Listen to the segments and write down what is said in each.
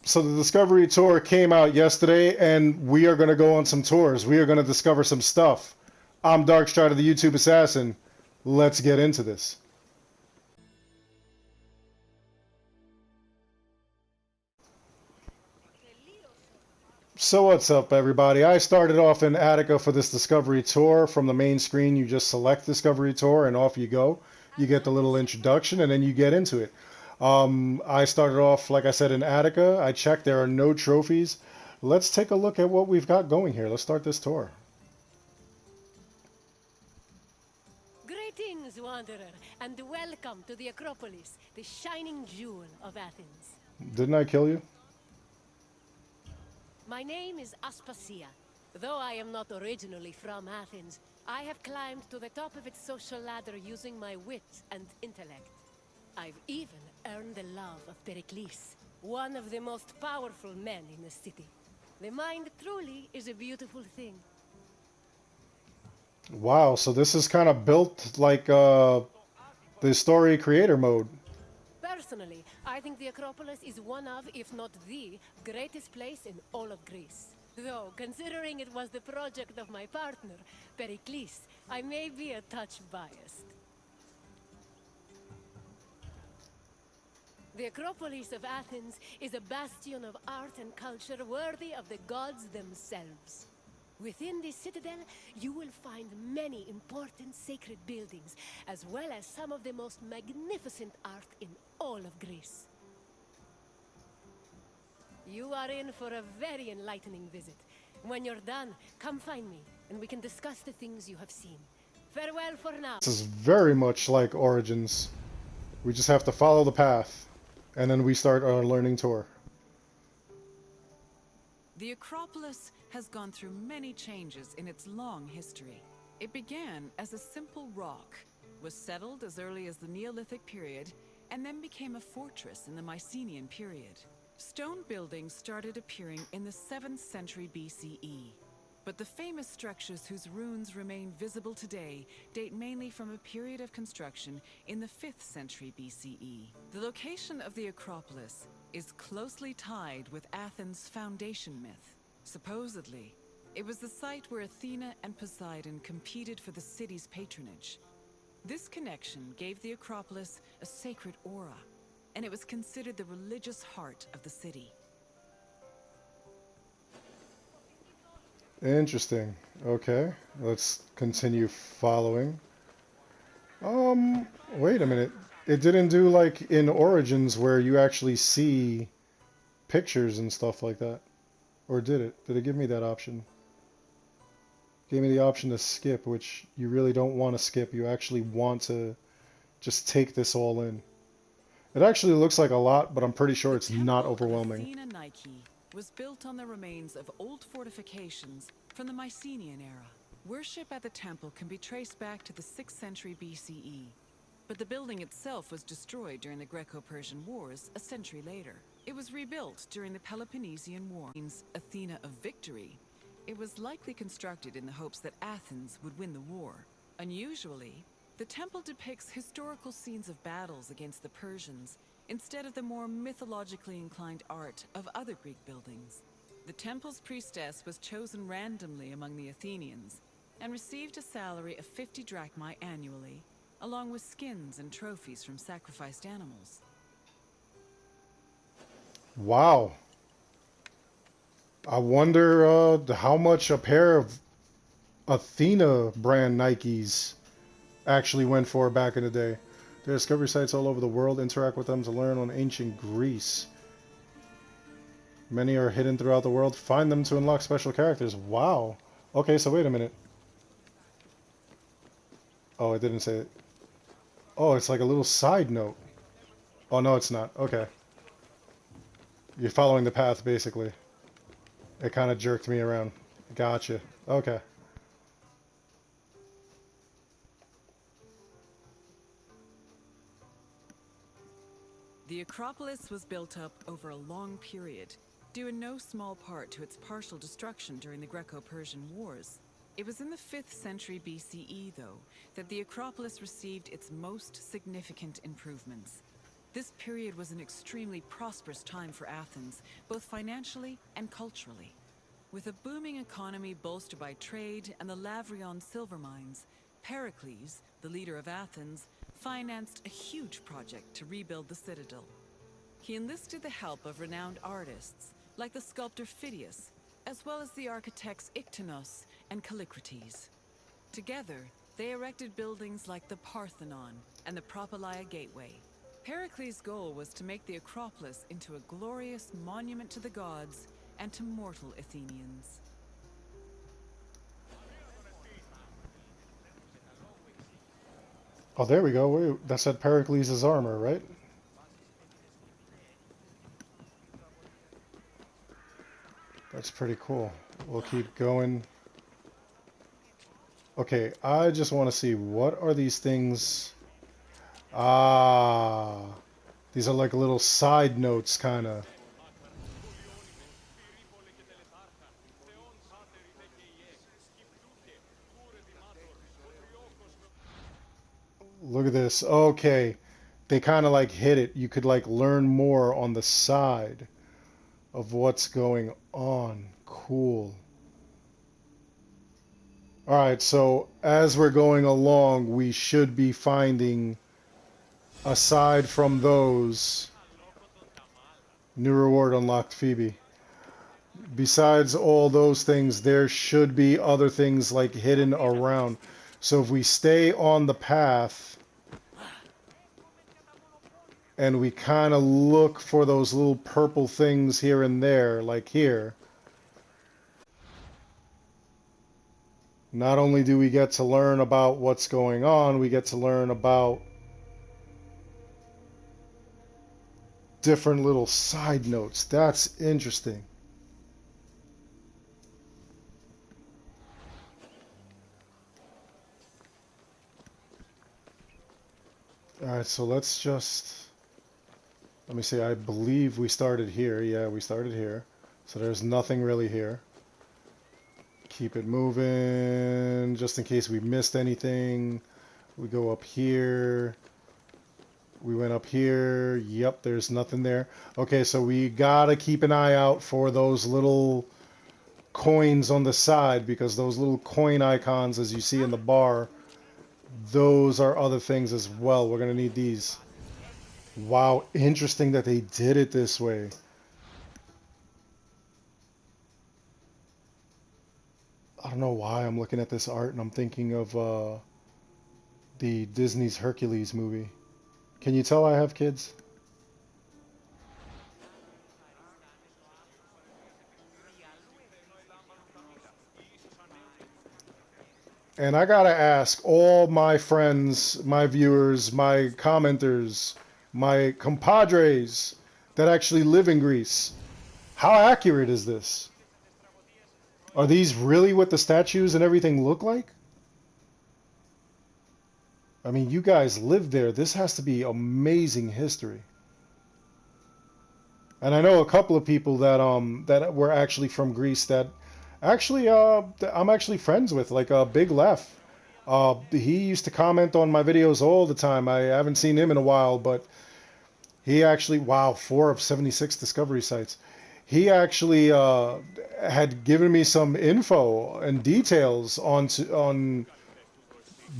So the Discovery Tour came out yesterday, and we are going to go on some tours. We are going to discover some stuff. I'm Darkstrider, the YouTube Assassin. Let's get into this. So what's up, everybody? I started off in Attica for this Discovery Tour. From the main screen, you just select Discovery Tour, and off you go. You get the little introduction, and then you get into it. I started off, like I said, in Attica. I checked, there are no trophies. Let's take a look at what we've got going here. Let's start this tour. Greetings, wanderer, and welcome to the Acropolis, the shining jewel of Athens. Didn't I kill you? My name is Aspasia. Though I am not originally from Athens, I have climbed to the top of its social ladder using my wit and intellect. I've even earned the love of Pericles, one of the most powerful men in the city. The mind truly is a beautiful thing. Wow, so this is kind of built like the story creator mode. Personally, I think the Acropolis is one of, if not the, greatest place in all of Greece. Though, considering it was the project of my partner, Pericles, I may be a touch biased. The Acropolis of Athens is a bastion of art and culture worthy of the gods themselves. Within this citadel, you will find many important sacred buildings, as well as some of the most magnificent art in all of Greece. You are in for a very enlightening visit. When you're done, come find me, and we can discuss the things you have seen. Farewell for now. This is very much like Origins. We just have to follow the path, and then we start our learning tour. The Acropolis has gone through many changes in its long history. It began as a simple rock, was settled as early as the Neolithic period, and then became a fortress in the Mycenaean period. Stone buildings started appearing in the 7th century BCE. But the famous structures whose ruins remain visible today date mainly from a period of construction in the 5th century BCE. The location of the Acropolis is closely tied with Athens' foundation myth. Supposedly, it was the site where Athena and Poseidon competed for the city's patronage. This connection gave the Acropolis a sacred aura, and it was considered the religious heart of the city. Interesting. Okay, let's continue following. Wait a minute. It didn't do like in Origins where you actually see pictures and stuff like that. Or did it? Did it give me that option? Gave me the option to skip, which you really don't want to skip. You actually want to just take this all in. It actually looks like a lot, but I'm pretty sure it's not overwhelming. The Temple of Athena Nike was built on the remains of old fortifications from the Mycenaean era. Worship at the temple can be traced back to the 6th century BCE, but the building itself was destroyed during the Greco-Persian Wars a century later. It was rebuilt during the Peloponnesian War. Athena of Victory. It was likely constructed in the hopes that Athens would win the war. Unusually, the temple depicts historical scenes of battles against the Persians instead of the more mythologically inclined art of other Greek buildings. The temple's priestess was chosen randomly among the Athenians and received a salary of 50 drachmae annually, along with skins and trophies from sacrificed animals. Wow. I wonder how much a pair of Athena brand Nikes actually went for back in the day. There are discovery sites all over the world. Interact with them to learn on ancient Greece. Many are hidden throughout the world. Find them to unlock special characters. Wow. Okay, so wait a minute. Oh, it didn't say it. Oh, it's like a little side note. Oh, no, it's not. Okay. You're following the path, basically. It kind of jerked me around. Gotcha. Okay. The Acropolis was built up over a long period, due in no small part to its partial destruction during the Greco-Persian Wars. It was in the 5th century BCE, though, that the Acropolis received its most significant improvements. This period was an extremely prosperous time for Athens, both financially and culturally. With a booming economy bolstered by trade and the Lavrion silver mines, Pericles, the leader of Athens, financed a huge project to rebuild the citadel. He enlisted the help of renowned artists, like the sculptor Phidias, as well as the architects Iktinos and Callicrates. Together, they erected buildings like the Parthenon and the Propylaea Gateway. Pericles' goal was to make the Acropolis into a glorious monument to the gods and to mortal Athenians. Oh, there we go. Wait, that's at Pericles' armor, right? That's pretty cool. We'll keep going. Okay, I just want to see, what are these things? Ah, these are like little side notes, kind of. Look at this. Okay, they kind of like hit it. You could like learn more on the side of what's going on. Cool. All right, so as we're going along, we should be finding, aside from those, new reward unlocked, Phoebe. Besides all those things, there should be other things like hidden around. So if we stay on the path and we kind of look for those little purple things here and there, like here, not only do we get to learn about what's going on, we get to learn about different little side notes. That's interesting. All right, so let's just, let me see, I believe we started here. Yeah, we started here. So there's nothing really here. Keep it moving, just in case we missed anything. We go up here. We went up here. Yep, there's nothing there. Okay, so we gotta keep an eye out for those little coins on the side, because those little coin icons, as you see in the bar, those are other things as well. We're gonna need these. Wow, interesting that they did it this way. I don't know why I'm looking at this art and I'm thinking of the Disney's Hercules movie. Can you tell I have kids? And I gotta ask all my friends, my viewers, my commenters, my compadres that actually live in Greece, how accurate is this? Are these really what the statues and everything look like? I mean, you guys live there. This has to be amazing history. And I know a couple of people that were actually from Greece that actually I'm actually friends with, like Big Lef. He used to comment on my videos all the time. I haven't seen him in a while, but he actually, wow, 4 of 76 discovery sites. He actually had given me some info and details on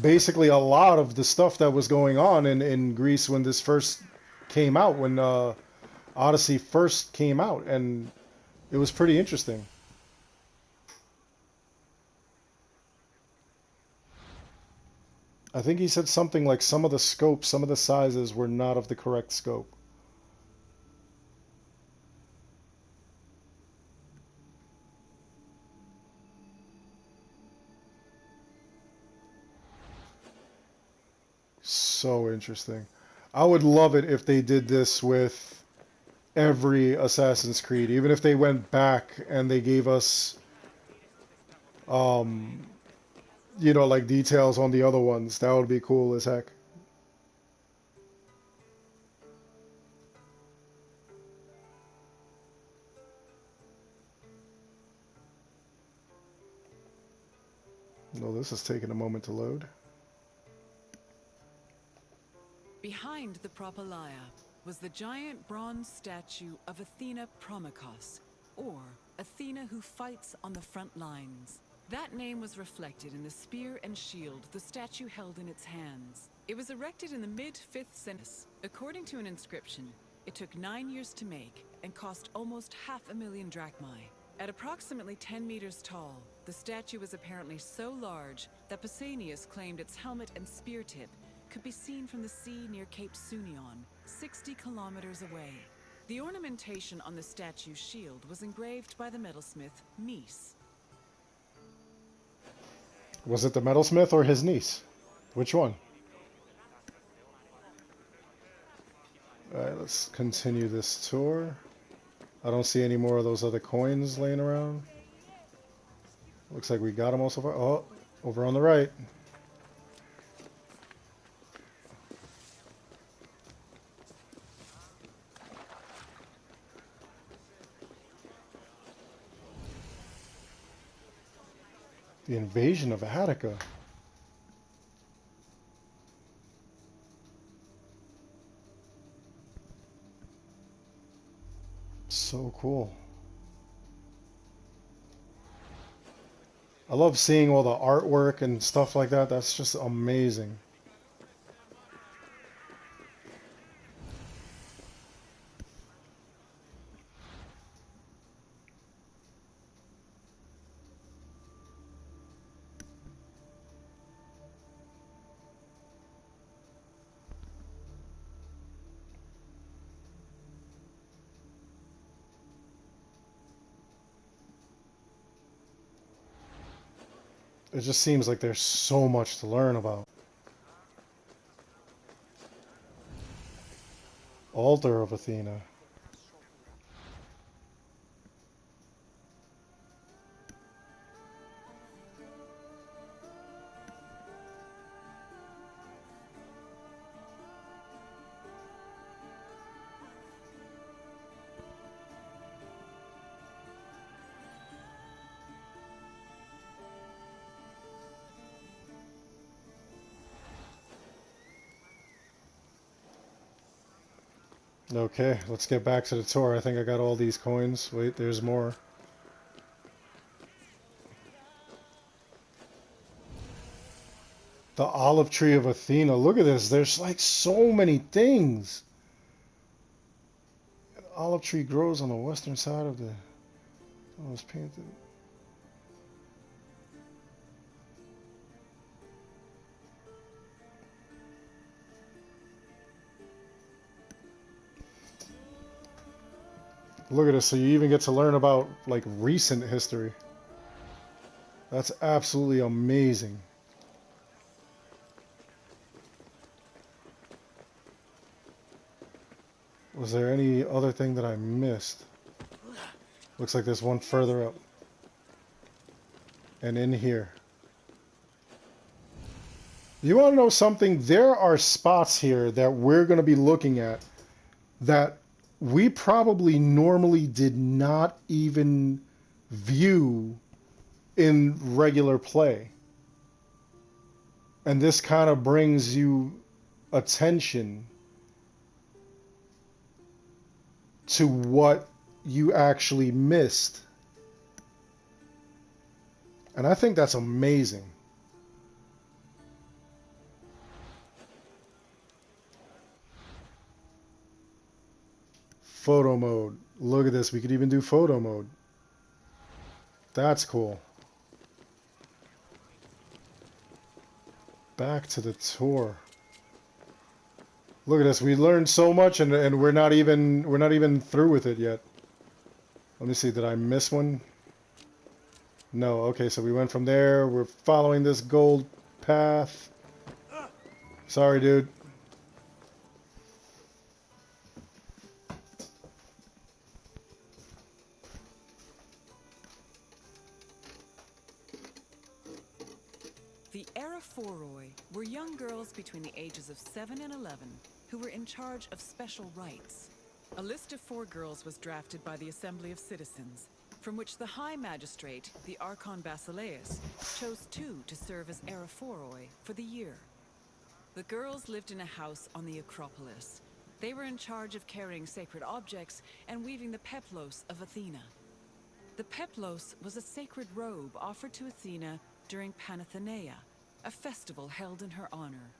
basically a lot of the stuff that was going on in Greece when this first came out, when Odyssey first came out, and it was pretty interesting. I think he said something like some of the scopes, some of the sizes were not of the correct scope. So interesting. I would love it if they did this with every Assassin's Creed, even if they went back and they gave us, you know, like details on the other ones. That would be cool as heck. No, this is taking a moment to load. Behind the Propylaea, was the giant bronze statue of Athena Promachos, or Athena who fights on the front lines. That name was reflected in the spear and shield the statue held in its hands. It was erected in the mid-5th century. According to an inscription, it took 9 years to make and cost almost 500,000 drachmae. At approximately 10 meters tall, the statue was apparently so large that Poseidon claimed its helmet and spear tip could be seen from the sea near Cape Sunion, 60 kilometers away. The ornamentation on the statue's shield was engraved by the metalsmith Mies. Was it the metalsmith or his niece? Which one? Alright, let's continue this tour. I don't see any more of those other coins laying around. Looks like we got them all so far. Oh, over on the right. The Invasion of Attika. So cool. I love seeing all the artwork and stuff like that. That's just amazing. It just seems like there's so much to learn about. Altar of Athena. Okay, let's get back to the tour. I think I got all these coins. Wait, there's more. The olive tree of Athena. Look at this. There's like so many things. An olive tree grows on the western side of the... Oh, it's painted. Look at this, so you even get to learn about, like, recent history. That's absolutely amazing. Was there any other thing that I missed? Looks like there's one further up. And in here. You want to know something? There are spots here that we're going to be looking at that we probably normally did not even view in regular play. And this kind of brings you attention to what you actually missed. And I think that's amazing. Photo mode. Look at this. We could even do photo mode. That's cool. Back to the tour. Look at this. We learned so much, and we're not even through with it yet. Let me see. Did I miss one? No. Okay, so we went from there. We're following this gold path. Sorry, dude. The Erechtheion were young girls between the ages of 7 and 11 who were in charge of special rites. A list of 4 girls was drafted by the Assembly of Citizens, from which the High Magistrate, the Archon Basileus, chose 2 to serve as Erechtheion for the year. The girls lived in a house on the Acropolis, They were in charge of carrying sacred objects and weaving the peplos of Athena. The peplos was a sacred robe offered to Athena during Panathenea, a festival held in her honor.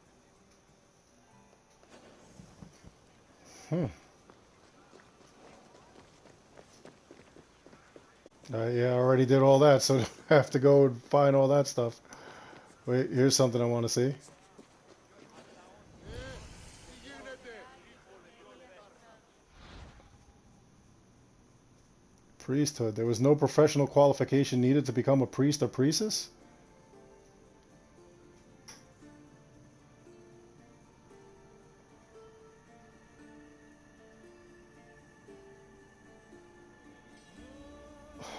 Yeah, I already did all that, so I have to go and find all that stuff. Wait, here's something I want to see. Priesthood. There was no professional qualification needed to become a priest or priestess?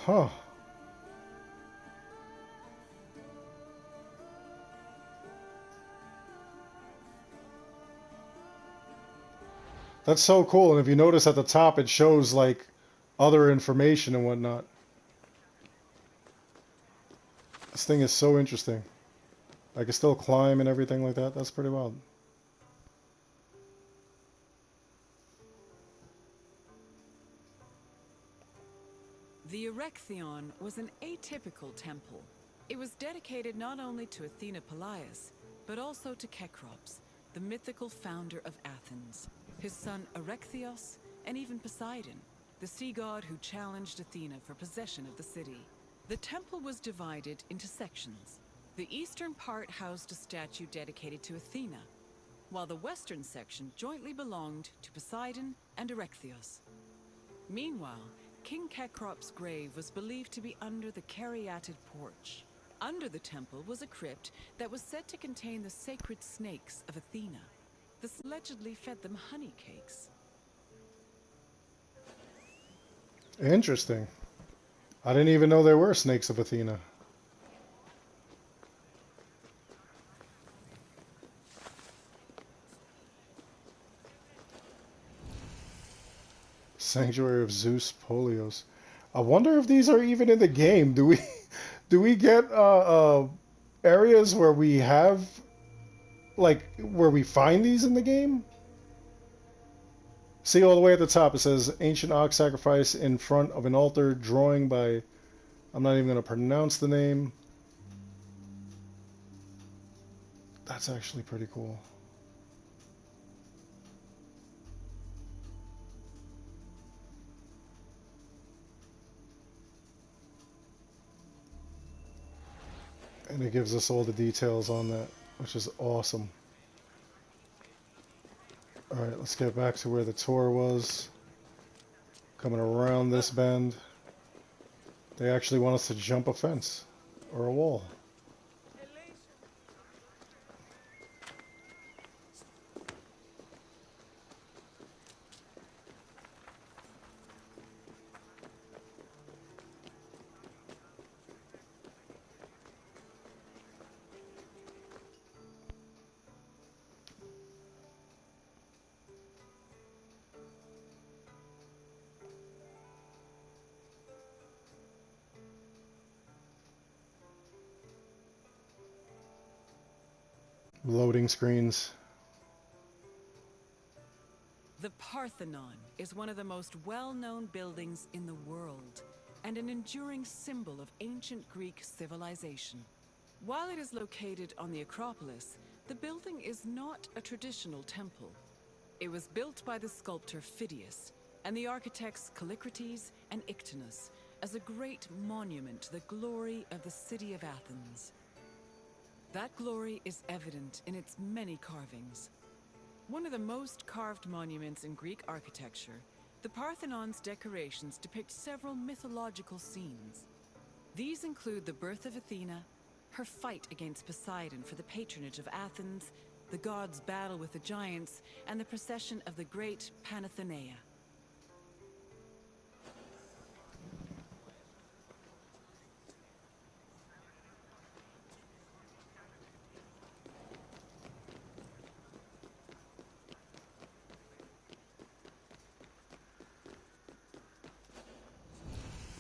Huh. That's so cool. And if you notice at the top, it shows like other information and whatnot. This thing is so interesting. I can still climb and everything like that. That's pretty wild. The Erechtheion was an atypical temple. It was dedicated not only to Athena Polieos, but also to Cecrops, the mythical founder of Athens, his son Erechtheios, and even Poseidon, the sea god who challenged Athena for possession of the city. The temple was divided into sections. The eastern part housed a statue dedicated to Athena, while the western section jointly belonged to Poseidon and Erechtheios. Meanwhile, King Cecrops' grave was believed to be under the Karyatid porch. Under the temple was a crypt that was said to contain the sacred snakes of Athena. This allegedly fed them honey cakes. Interesting. I didn't even know there were snakes of Athena. Sanctuary of Zeus, Polieos. I wonder if these are even in the game. Do we get areas where we have like where we find these in the game? See all the way at the top it says ancient ox sacrifice in front of an altar, drawing by, I'm not even going to pronounce the name. That's actually pretty cool. And it gives us all the details on that, which is awesome. Alright, let's get back to where the tour was. Coming around this bend. They actually want us to jump a fence or a wall. Loading screens. The Parthenon is one of the most well-known buildings in the world, and an enduring symbol of ancient Greek civilization. While it is located on the Acropolis, the building is not a traditional temple. It was built by the sculptor Phidias and the architects Callicrates and Ictinus as a great monument to the glory of the city of Athens. That glory is evident in its many carvings. One of the most carved monuments in Greek architecture, the Parthenon's decorations depict several mythological scenes. These include the birth of Athena, her fight against Poseidon for the patronage of Athens, the gods' battle with the giants, and the procession of the great Panathenea.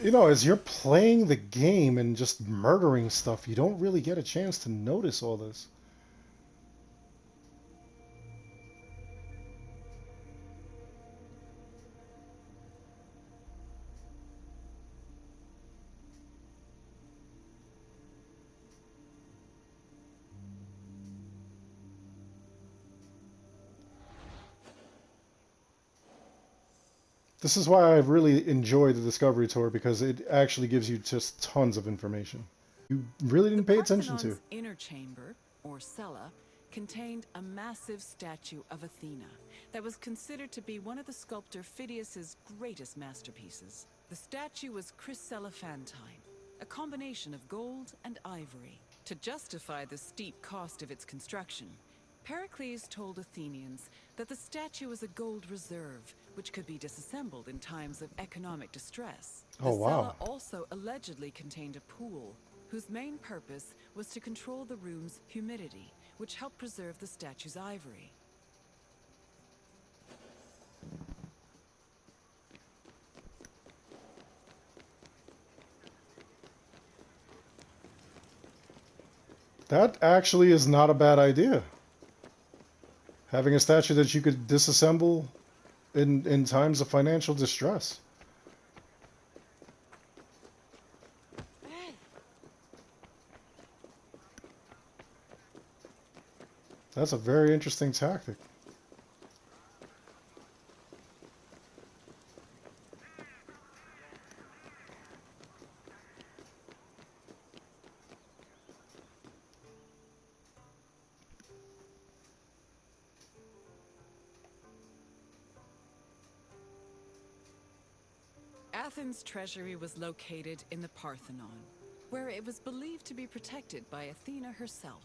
You know, as you're playing the game and just murdering stuff, you don't really get a chance to notice all this. This is why I really enjoy the Discovery Tour, because it actually gives you just tons of information you really The didn't pay attention to. Parthenon's inner chamber, or cella, contained a massive statue of Athena that was considered to be one of the sculptor Phidias's greatest masterpieces. The statue was chryselephantine, a combination of gold and ivory. To justify the steep cost of its construction, Pericles told Athenians that the statue was a gold reserve, which could be disassembled in times of economic distress. Oh, The wow. cella also allegedly contained a pool, whose main purpose was to control the room's humidity, which helped preserve the statue's ivory. That actually is not a bad idea. Having a statue that you could disassemble in times of financial distress. That's a very interesting tactic. Athens' treasury was located in the Parthenon, where it was believed to be protected by Athena herself.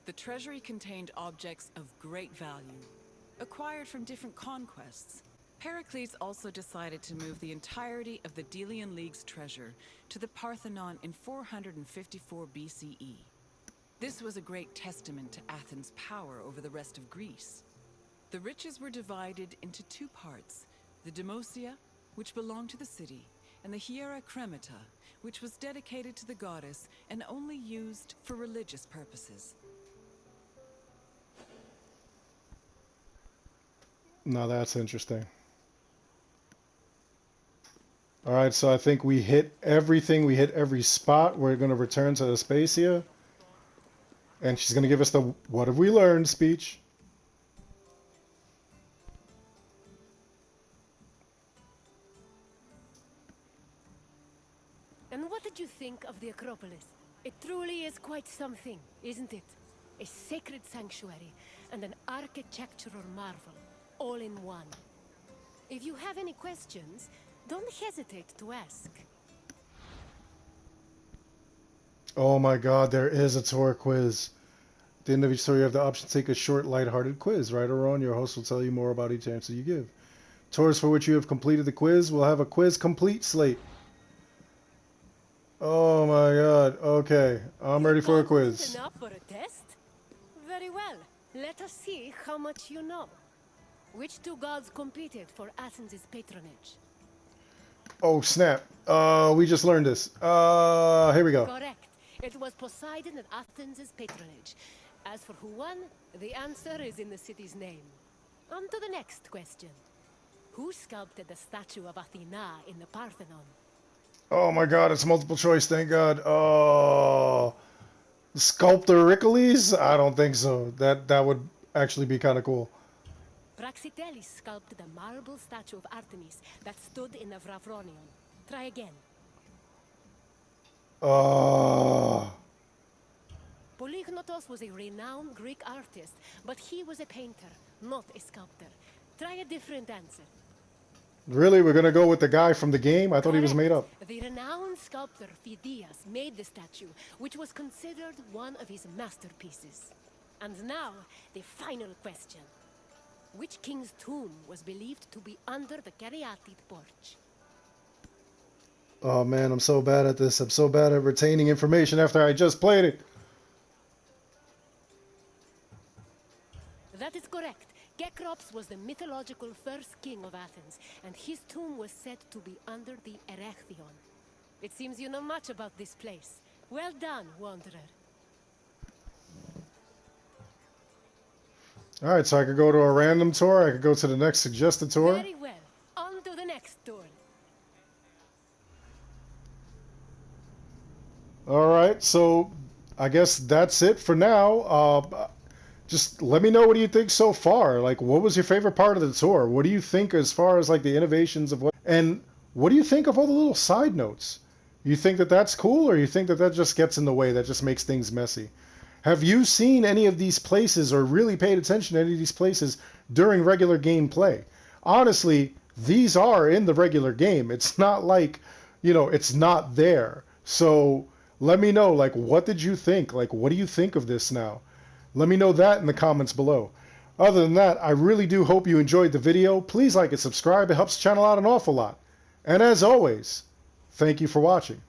The treasury contained objects of great value, acquired from different conquests. Pericles also decided to move the entirety of the Delian League's treasure to the Parthenon in 454 BCE. This was a great testament to Athens' power over the rest of Greece. The riches were divided into two parts: the Demosia, which belonged to the city, and the Hiera Cremata, which was dedicated to the goddess and only used for religious purposes. Now that's interesting. All right, so I think we hit everything. We hit every spot. We're going to return to Aspasia. And she's going to give us the "What have we learned" speech. And what did you think of the Acropolis? It truly is quite something, isn't it? A sacred sanctuary and an architectural marvel, all in one. If you have any questions, don't hesitate to ask. Oh my God, there is a tour quiz. At the end of each tour, you have the option to take a short, lighthearted quiz. Right or wrong, your host will tell you more about each answer you give. Tours for which you have completed the quiz will have a quiz complete slate. Oh my God. Okay, I'm ready for a quiz. Enough for a test? Very well. Let us see how much you know. Which two gods competed for Athens' patronage? Oh snap. We just learned this. Here we go. Correct. It was Poseidon and Athens' patronage. As for who won, the answer is in the city's name. On to the next question. Who sculpted the statue of Athena in the Parthenon? Oh my God, it's multiple choice, thank God. Oh, sculptor Heracles? I don't think so. That would actually be kind of cool. Praxiteles sculpted a marble statue of Artemis that stood in the Vrafronion. Try again. Polygnotos was a renowned Greek artist, but he was a painter, not a sculptor. Try a different answer. Really? We're gonna go with the guy from the game? I thought he was made up. The renowned sculptor Phidias made the statue, which was considered one of his masterpieces. And now, the final question. Which king's tomb was believed to be under the Karyatid porch? Oh man, I'm so bad at this. I'm so bad at retaining information after I just played it. That is correct. Cecrops was the mythological first king of Athens, and his tomb was said to be under the Erechtheion. It seems you know much about this place. Well done, Wanderer. All right, so I could go to a random tour. I could go to the next suggested tour. Very well. On to the next tour. All right, so I guess that's it for now. just let me know what do you think so far. Like, what was your favorite part of the tour? What do you think as far as like the innovations of what, and what do you think of all the little side notes? You think that that's cool, or you think that that just gets in the way, that just makes things messy? Have you seen any of these places or really paid attention to any of these places during regular gameplay? Honestly, these are in the regular game. It's not like, you know, it's not there. So let me know, like, what did you think? Like, what do you think of this now? Let me know that in the comments below. Other than that, I really do hope you enjoyed the video. Please like and subscribe. It helps the channel out an awful lot. And as always, thank you for watching.